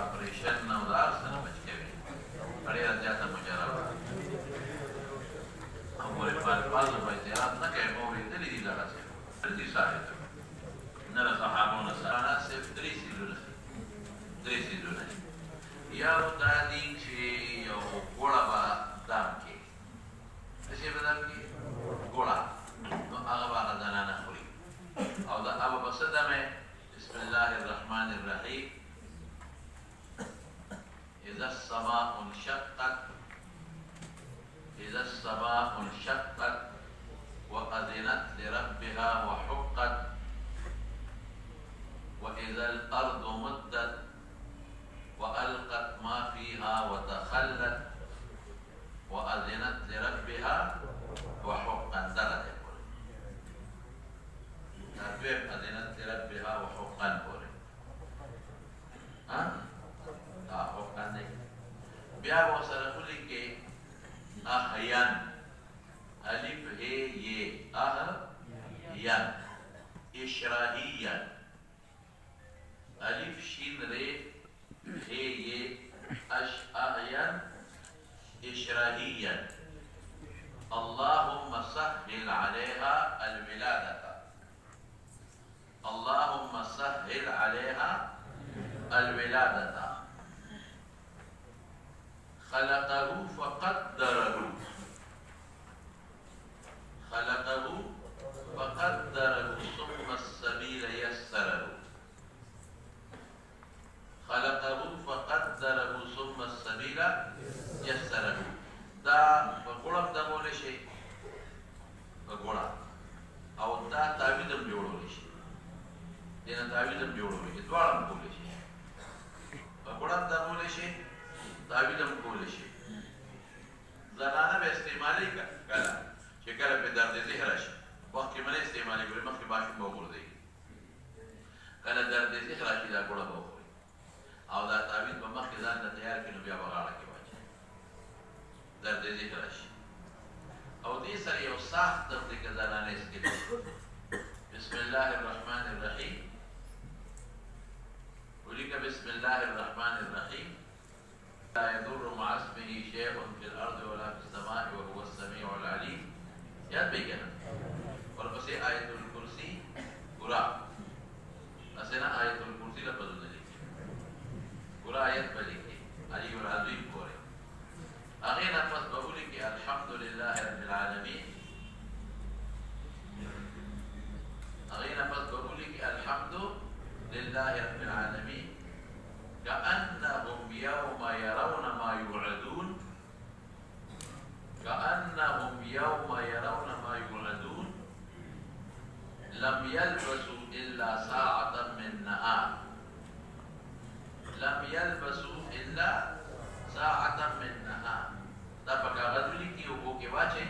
operation نہ ادار سے نہ بچ کے بھی بڑے زیادہ مجرب ہمارے پاس زیارت نہ کہ موری دلی دی دارا سے دلی صاحب نہ صحابوں نے سرانا صرف دری سیزو نہیں یا دا دی چې یو ګوړه به دام کې څه به دام کې ګوړه نو هغه به زنانه خوري او دا هغه به څه دمه بسم الله الرحمن الرحیم اذا السماء انشقت وأذنت لربها وحقت وإذا الأرض مدت وألقت ما فيها وتخلت وأذنت لربها وحقا درجة تربيب أذنت لربها وحقا بوري حقا دي بیا وسره کلی کې احیان الف ہے یہ احیان اشراحیان الف شین رے ہے یہ احیان اشراحیان اللهم سهل عليها الولادة اللهم سهل عليها الولادة خلقه فقدره ثم السبيل يسره خلقه فقدره ثم السبيل يسره دا بقولم دا بوله شي بقولا او دا تعویدم جوړول شي دینا تعویدم جوړول شي دوارم بوله شي بقولم دا بوله شي تعویدم بوله شي زنانه به استعمالی کړه چې کله په درد ذهن راشي وخت کې منه استعمالي کوي مخکې باشه به ورده کله درد ذهن راشي دا ګوړه به وخوري او دا تعویذ په مخکې ځان ته تیار کړي نو بیا بغاړه کې واچي درد ذهن راشي او دې سره یو سخت تفریق زنانه اسکلي بسم الله الرحمن الرحیم ولیک بسم الله الرحمن الرحیم لا يضر مع اسمه شيء في الارض ولا في السماء وهو السميع العليم یاد بھی کیا اور بس آیت الکرسی پورا اسے نا آیت الکرسی لفظ نے لکھی پورا آیت پہ لکھی علی العظیم پورے آگے نفس بقولی کہ الحمدللہ رب العالمین آگے نفس بقولی کہ الحمدللہ رب العالمین كأنهم يوم يرون ما يوعدون كأنهم يوم يرون ما يوعدون لم يلبسوا إلا ساعة من نهار لم يلبسوا إلا ساعة من نهار دا پکا غدولی کی اوبو کے واچے